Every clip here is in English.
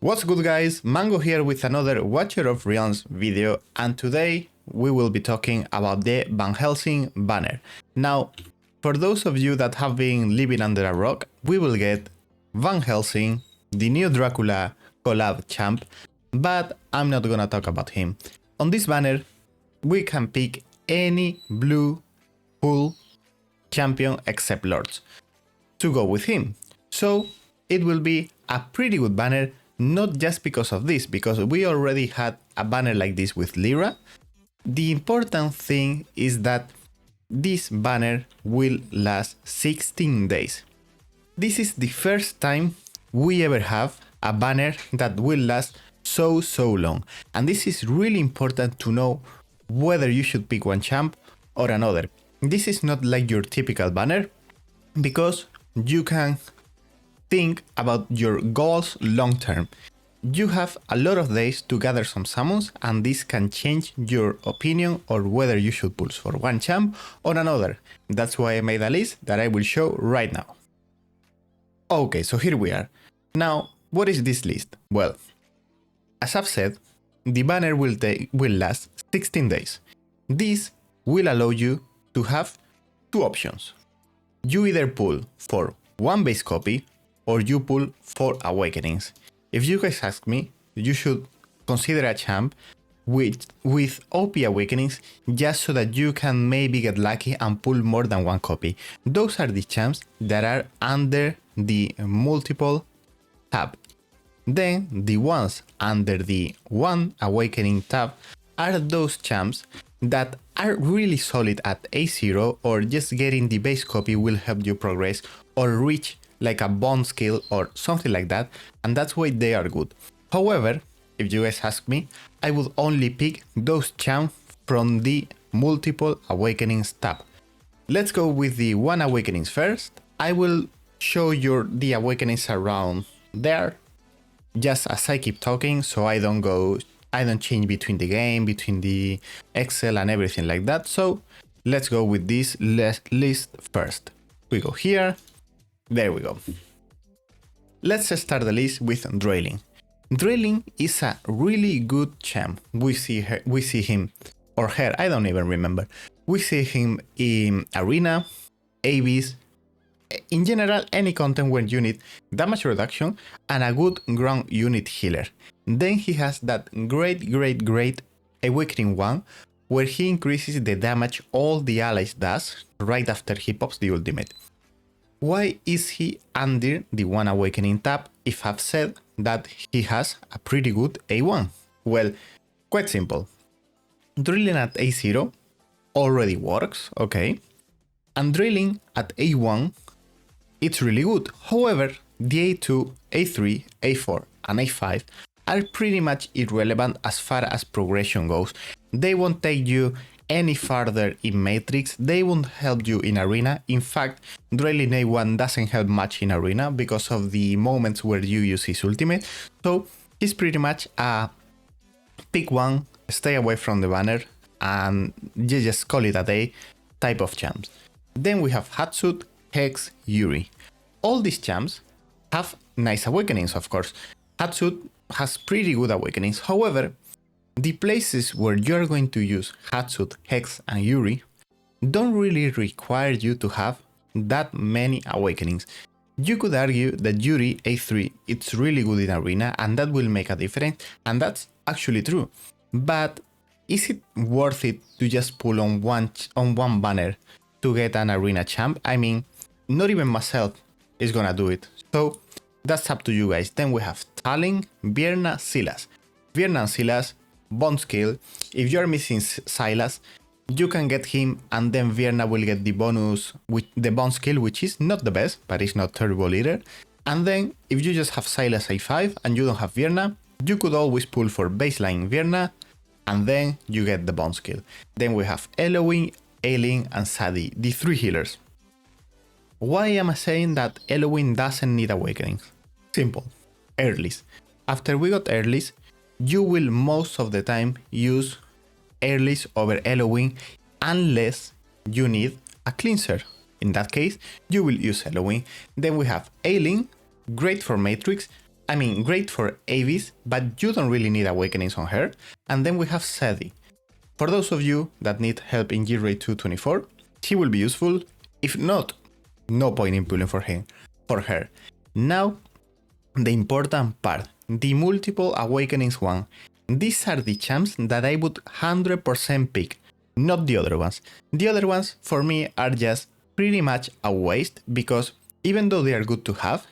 What's good guys, Mango here with another Watcher of Realms video, and today we will be talking about the Van Helsing banner. Now, for those of you that have been living under a rock, we will get Van Helsing, the new Dracula collab champ, but I'm not gonna talk about him. On this banner, we can pick any blue pool champion except Lords to go with him. So it will be a pretty good banner. Not just because of this, because we already had a banner like this with Lyra. The important thing is that this banner will last 16 days. This is the first time we ever have a banner that will last so long. And this is really important to know whether you should pick one champ or another. This is not like your typical banner, because you can think about your goals long term. You have a lot of days to gather some summons, and this can change your opinion or whether you should pull for one champ or another. That's why I made a list that I will show right now. Okay, so here we are. Now, what is this list? Well, as I've said, the banner will last 16 days. This will allow you to have two options. You either pull for one base copy or you pull 4 awakenings. If you guys ask me, you should consider a champ with OP awakenings, just so that you can maybe get lucky and pull more than one copy. Those are the champs that are under the multiple tab. Then the ones under the one awakening tab are those champs that are really solid at A0, or just getting the base copy will help you progress or reach like a bond skill or something like that, and that's why they are good. However, if you guys ask me, I would only pick those champs from the multiple awakenings tab. Let's go with the one awakenings first. I will show you the awakenings around there, just as I keep talking, so I don't change between the game, between the Excel and everything like that. So let's go with this list first. We go here. There we go. Let's start the list with Drailing. Drailing is a really good champ. We see him or her, I don't even remember. We see him in Arena, ABs, in general any content where you need damage reduction and a good ground unit healer. Then he has that great awakening one, where he increases the damage all the allies does right after he pops the ultimate. Why is he under the one awakening tab if I've said that he has a pretty good A1? Well, quite simple. Drilling at A0 already works, okay? And drilling at A1, it's really good. However, the A2, A3, A4 and A5 are pretty much irrelevant as far as progression goes. They won't take you any farther in Matrix, they won't help you in Arena. In fact, drilling A1 doesn't help much in Arena because of the moments where you use his ultimate. So he's pretty much a pick one, stay away from the banner, and you just call it a day type of champs. Then we have Hatsut, Hex, Yuri. All these champs have nice awakenings, of course. Hatsut has pretty good awakenings. However, the places where you're going to use Hatsut, Hex and Yuri don't really require you to have that many awakenings. You could argue that Yuri A3 it's really good in Arena and that will make a difference, and that's actually true. But is it worth it to just pull on one banner to get an Arena champ? I mean, not even myself is gonna do it. So that's up to you guys. Then we have Tallinn, Vierna, Silas. Vierna and Silas, bond skill. If you're missing Silas, you can get him, and then Vierna will get the bonus with the bond skill, which is not the best, but it's not terrible either. And then if you just have Silas A5 and you don't have Vierna, you could always pull for baseline Vierna, and then you get the bond skill. Then we have Eloin, Aileen and Sadie, the 3 healers. Why am I saying that Eloin doesn't need awakenings? Simple. Earlies. After we got earlies, you will most of the time use earlies over Eloin unless you need a cleanser. In that case, you will use Eloin. Then we have Aileen, great for Matrix, I mean, great for Avis, but you don't really need awakenings on her. And then we have Sadie. For those of you that need help in gear rate 224, she will be useful. If not, no point in pulling for her. Now, the important part, the multiple awakenings one. These are the champs that I would 100% pick, not the other ones. The other ones, for me, are just pretty much a waste, because even though they are good to have,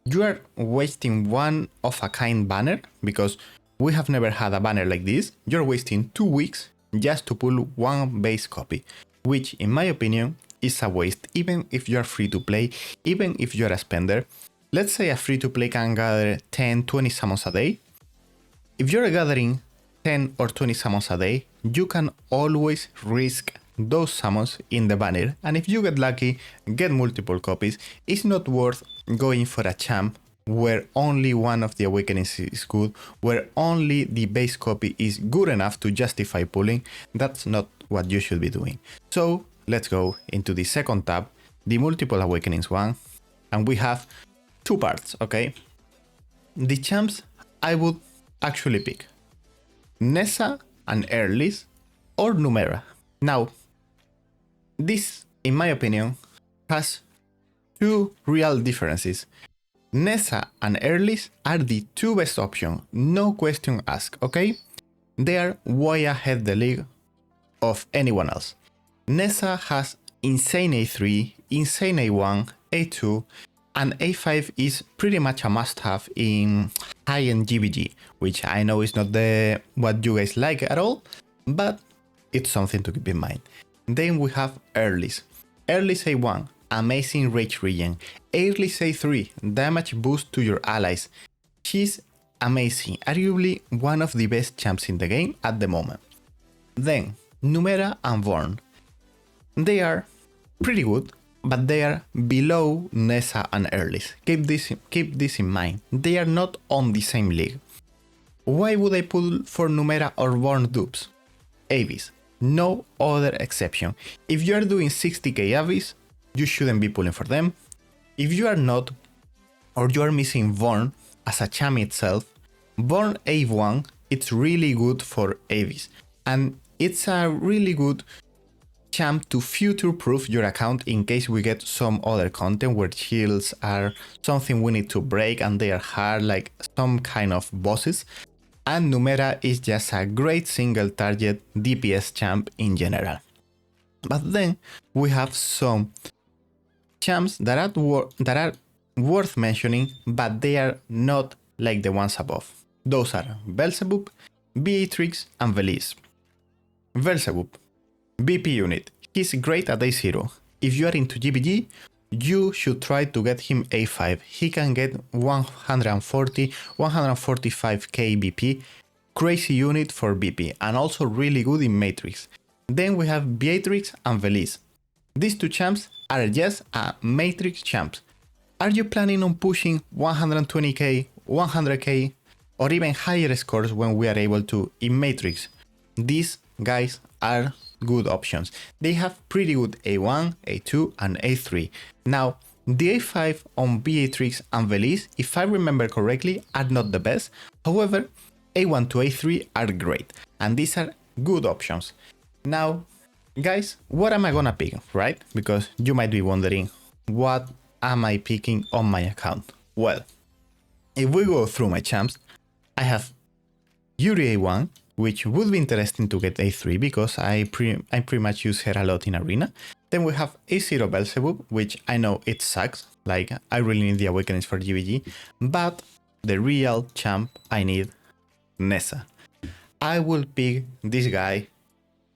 you are wasting one of a kind banner, because we have never had a banner like this. You're wasting 2 weeks just to pull one base copy, which in my opinion is a waste, even if you're free to play, even if you're a spender. Let's say a free to play can gather 10-20 summons a day. If you're gathering 10 or 20 summons a day, you can always risk those summons in the banner, and if you get lucky, get multiple copies. It's not worth going for a champ where only one of the awakenings is good, where only the base copy is good enough to justify pulling. That's not what you should be doing. So let's go into the second tab, the multiple awakenings one, and we have 2 parts, okay? The champs I would actually pick Nessa and Earlys or Numera. Now, this, in my opinion, has 2 real differences. Nessa and Earlys are the 2 best options, no question asked, okay? They are way ahead the league of anyone else. Nessa has insane A3, insane A1, A2, and A5 is pretty much a must-have in high-end GBG, which I know is not what you guys like at all, but it's something to keep in mind. Then we have Earlys. Earlys A1, amazing rage regen. Earlys A3, damage boost to your allies. She's amazing, arguably one of the best champs in the game at the moment. Then Numera and Vorn. They are pretty good, but they are below Nessa and Earlys. Keep this in mind. They are not on the same league. Why would I pull for Numera or Vorn dupes? Avis. No other exception. If you are doing 60k Avis, you shouldn't be pulling for them. If you are not, or you are missing Vorn as a champ itself, Vorn A1, it's really good for Avis. And it's a really good champ to future-proof your account in case we get some other content where shields are something we need to break and they are hard, like some kind of bosses. And Numera is just a great single target DPS champ in general. But then we have some champs that are worth mentioning, but they are not like the ones above. Those are Belzebub, Beatrix, and Velis. Belzebub, BP unit. He's great at A0. If you are into GBG, you should try to get him A5. He can get 140, 145k BP, crazy unit for BP, and also really good in Matrix. Then we have Beatrix and Velis. These 2 champs are just a Matrix champs. Are you planning on pushing 120k, 100k, or even higher scores when we are able to in Matrix? These guys are good options. They have pretty good A1, A2, and A3. Now, the A5 on Beatrix and Velis, if I remember correctly, are not the best. However, A1 to A3 are great, and these are good options. Now, guys, what am I gonna pick, right? Because you might be wondering, what am I picking on my account? Well, if we go through my champs, I have Yuri A1, which would be interesting to get A3 because I pretty much use her a lot in Arena. Then we have A0 Belzebub, which I know it sucks, like I really need the awakenings for GBG, but the real champ I need, Nessa. I will pick this guy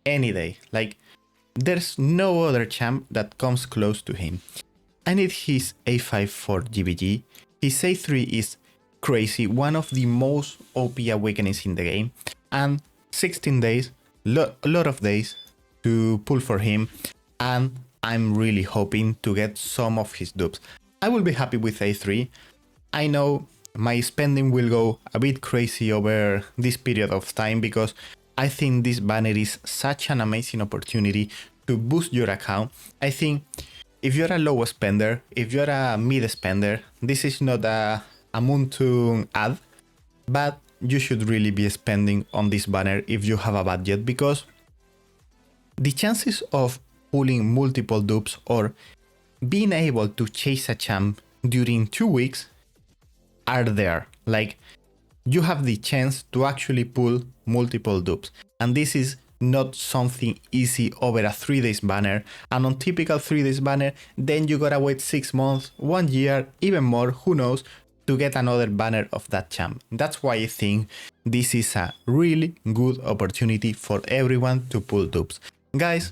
any day, like there's no other champ that comes close to him. I need his A5 for GBG, his A3 is crazy, one of the most OP awakenings in the game, and 16 days, a lot of days to pull for him, and I'm really hoping to get some of his dupes. I will be happy with A3. I know my spending will go a bit crazy over this period of time because I think this banner is such an amazing opportunity to boost your account. I think if you're a low spender, if you're a mid spender, this is not a a Moonton ad, but you should really be spending on this banner if you have a budget, because the chances of pulling multiple dupes or being able to chase a champ during 2 weeks are there. Like, you have the chance to actually pull multiple dupes, and this is not something easy over a 3 days banner. And on typical 3 days banner, then you gotta wait 6 months, 1 year, even more, who knows, to get another banner of that champ. That's why I think this is a really good opportunity for everyone to pull dupes. Guys,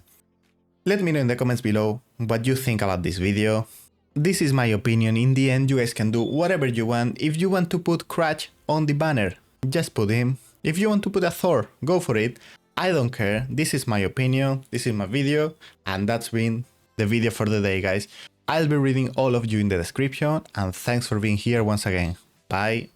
let me know in the comments below what you think about this video. This is my opinion. In the end, you guys can do whatever you want. If you want to put Crash on the banner, just put him. If you want to put a Thor, go for it. I don't care. This is my opinion. This is my video. And that's been the video for the day, guys. I'll be reading all of you in the description. And thanks for being here once again. Bye.